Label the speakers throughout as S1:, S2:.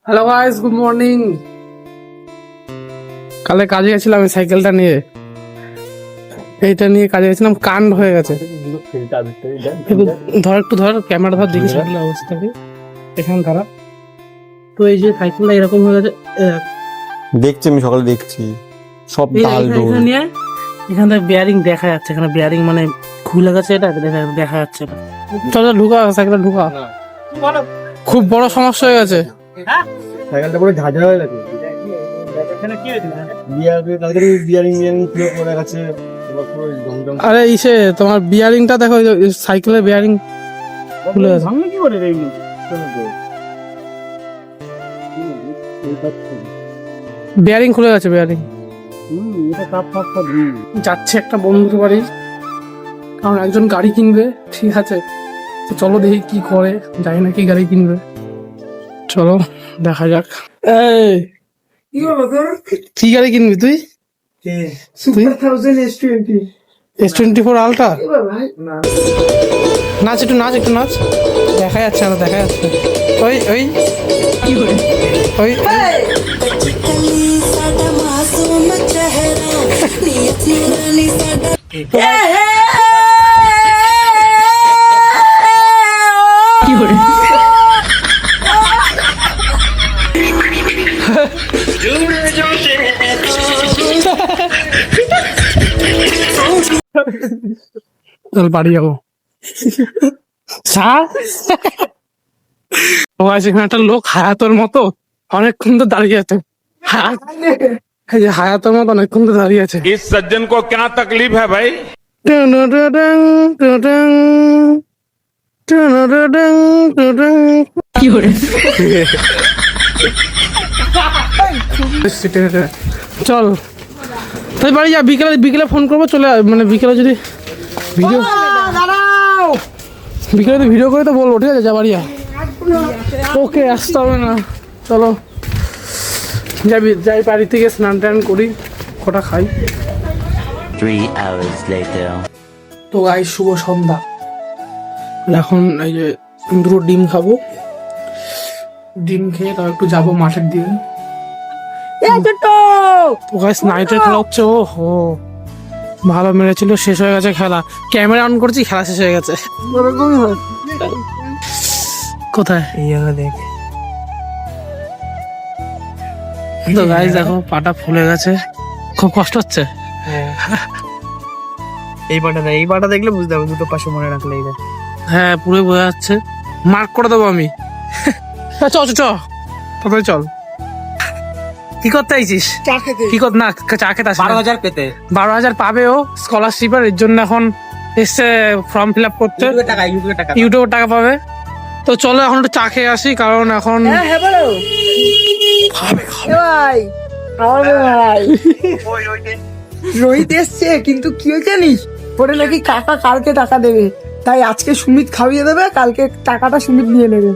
S1: Hello guys, good morning. কালে কাজে গেছিলাম এই সাইকেলটা নিয়ে, এইটা নিয়ে কাজে গেছিলাম, কাণ্ড হয়ে গেছে। ধর একটু ধর, ক্যামেরা ধর, দেখি সাইকেলের অবস্থা কি এখানে ধরা। তো এই যে সাইকেলটা এরকম হয়ে গেছে,
S2: দেখছি আমি সকালে দেখছি সব ডাল ডোল।
S1: এখান থেকে বিয়ারিং দেখা যাচ্ছে, এখানে বিয়ারিং মানে খুলে গেছে, এটা দেখা যাচ্ছে। চল ঢুকা, সাইকেলটা ঢুকা। খুব বড় সমস্যা হয়ে গেছে,
S2: সাইকেলটা পুরো ঝাঁঝরা হয়ে গেছে।
S1: আরে ইসে তোমার বিয়ারিংটা দেখো, সাইকেলের বিয়ারিং খুলে গেছে। বিয়ারিং খুলে গেছে, বিয়ারিং। যাচ্ছে একটা বন্ধুর বাড়ি, কারণ একজন গাড়ি কিনবে, ঠিক আছে। তো চলো দেখি কি করে, জানি না কি গাড়ি কিনবে, চলো দেখা যাক। এই কি গাড়ি কিনবি তুই? S24 ultra. নাচ একটু, নাচ একটু, নাচ। দেখা যাচ্ছে না, দেখা যাচ্ছে। ওই ওই ওই চল বাড়ি যাবো। এখানে একটা লোক হায়াতর মতো অনেকক্ষণ তো দাঁড়িয়ে আছে, হায়াতর মতো অনেকক্ষণ তো দাঁড়িয়ে আছে।
S3: इस सज्जन को क्या तकलीफ है भाई? চল তুই বাড়ি যা, বিকেলে বিকেলে ফোন করবো, চলে মানে বিকেলে যদি ভিডিও, বিকেলে যদি ভিডিও করে তো বলবো, ঠিক আছে? যা বাড়ি যা। ওকে, আসতে হবে না, চলো যাবি, যাই বাড়ি থেকে স্নান টান করি, কটা খাই।
S4: 3 hours later.
S1: তো গাই শুভ সন্ধ্যা। এখন এই যে দুটো ডিম খাবো, ডিম খেয়ে তারপর একটু যাবো মাঠের দিকে। তো গাইস নাইটের খেলা হচ্ছে, ও হো ভালো মেরেছিল, শেষ হয়ে গেছে খেলা। ক্যামেরা অন করছি, খেলা শেষ হয়ে গেছে। কোথায়? এই জায়গা দেখ। তো গাইস দেখো, পাটা ফুলে গেছে, খুব কষ্ট হচ্ছে।
S5: এই পাটা না, এই পাটা দেখলে বুঝতে হবে, দুটো পাশে মনে রাখলে।
S1: হ্যাঁ, পুরো বোঝা যাচ্ছে, মার্ক করে দেবো আমি। চ চ চ, তাড়াতাড়ি চল। কি করতে আইছিস? কি কর না, চা খেতে আসিস?
S5: 12,000 পেতে।
S1: 12,000 পাবে ও স্কলারশিপের, এর জন্য এখন এসছে ফর্ম ফিল আপ করতে, ইউটিউবের টাকা পাবে। তো চলো এখন একটু চা খেয়ে আসি, কারণ এখন
S6: রোহিত এসছে, কিন্তু কি জানিস, পরে নাকি কাকা কালকে টাকা দেবে, তাই আজকে সুমিত খাইয়ে দেবে, কালকে টাকাটা সুমিত নিয়ে নেবে।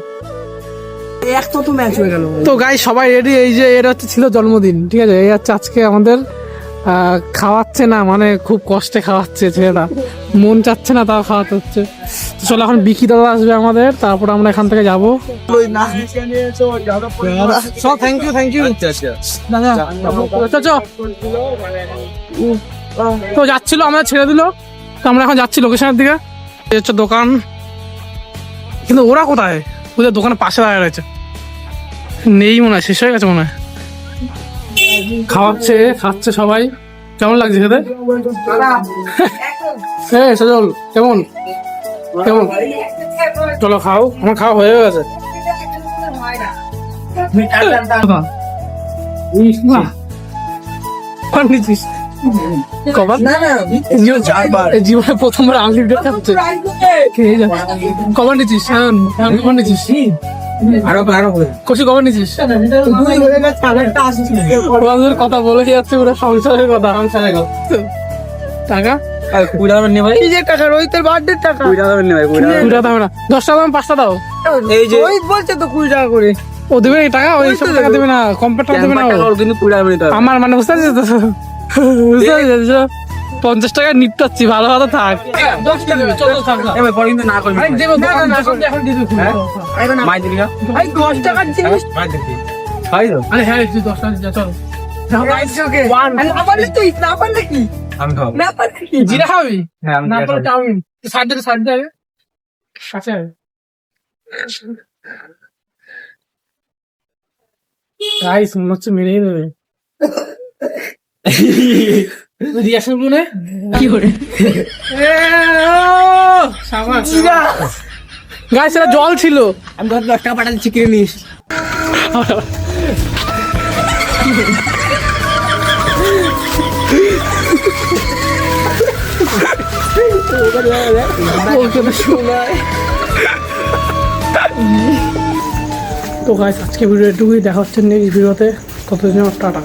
S6: এক তো ম্যাচ হয়ে গেল।
S1: তো গাই সবাই রেডি, এই যে এর হচ্ছে ছিল জন্মদিন, ঠিক আছে? এই হচ্ছে আজকে আমাদের খাওয়াচ্ছে না, মানে খুব কষ্টে খাওয়াচ্ছে ছেলেটা, মন চাচ্ছে না তাও খাওয়াতে হচ্ছে। চলো এখন বিকি দাদা আসবে আমাদের, তারপর আমরা এখান থেকে যাবো। থ্যাংক ইউ, থ্যাংক ইউ দাদা। তো যাচ্ছিল, আমাদের ছেড়ে দিল, তো আমরা এখন যাচ্ছি লোকেশনের দিকে। এই হচ্ছে দোকান, কিন্তু ওরা কোথায়? ওদের দোকানের পাশে দাঁড়িয়ে রয়েছে, নেই মনে হয়, শেষ হয়ে গেছে মনে হয়। খাওয়াচ্ছে, খাচ্ছে সবাই। কেমন লাগছে খেতে? হ্যাঁ সজল, কেমন কেমন? চলো খাও, আমার খাওয়া হয়ে গেছে। জীবনে প্রথমবার আনলিমিটেড খাচ্ছে, কবার নিচ্ছিস? কবার নিচ্ছিস? কথা বলে যাচ্ছে, ওরা সংসারের কথা। টাকা
S5: কুড়ি টাকা নে ভাই,
S6: এই যে টাকা রোহিতের বার্থডে টাকা।
S5: 20 টাকা নে ভাই, 20 টাকা।
S3: 2 টাকা দাও না, 10 টাকা দাম 5টা দাও।
S5: এই যে
S6: রোহিত বলছে তো 20 টাকা করে।
S3: ও দেবে এই টাকা, ওই সব টাকা দেবে না, কম্পিউটার টাকা দেবে না ও।
S5: টাকা ওর কিন্তু 20 টাকা নিতে হবে।
S3: আমার মানে বুঝতে পারছিস তো, বুঝতে পারছিস তো? 50 টাকা নিতে ভালো ভালো থাক। 10 টাকা দেবে, চল থাক না।
S5: এ ভাই পরে কিন্তু না করবি।
S3: আরে দেবো, এখন দিয়ে দেবো।
S5: মাই দিবি না?
S6: ভাই 10 টাকার জিনিস।
S5: মাই দিবি। খাই দাও।
S3: আরে হ্যাঁ, তুই 10 টাকা যা, চল।
S6: ওকে না পারলে তুই না পারলে কি
S5: আমি খাবো।
S6: না পারলে কি
S3: জিরা খাবি?
S5: হ্যাঁ আমি
S3: না
S5: খাবো।
S3: পারলে চাউমিন। সাইড দে, সাইড দে। কাছে আয়। গাইস, মনে হচ্ছে মেরেই দেবে। রিয়াকশন গুলো নে। কি করে? গাইস, এটা জল ছিল।
S5: আমি ধর 10 টাকা পাঠাচ্ছি, কিনে নিস।
S3: তো গাইস, আজকে ভিডিও এটুকুই, দেখা হচ্ছে নেক্সট ভিডিওতে। ততদিন টাটা।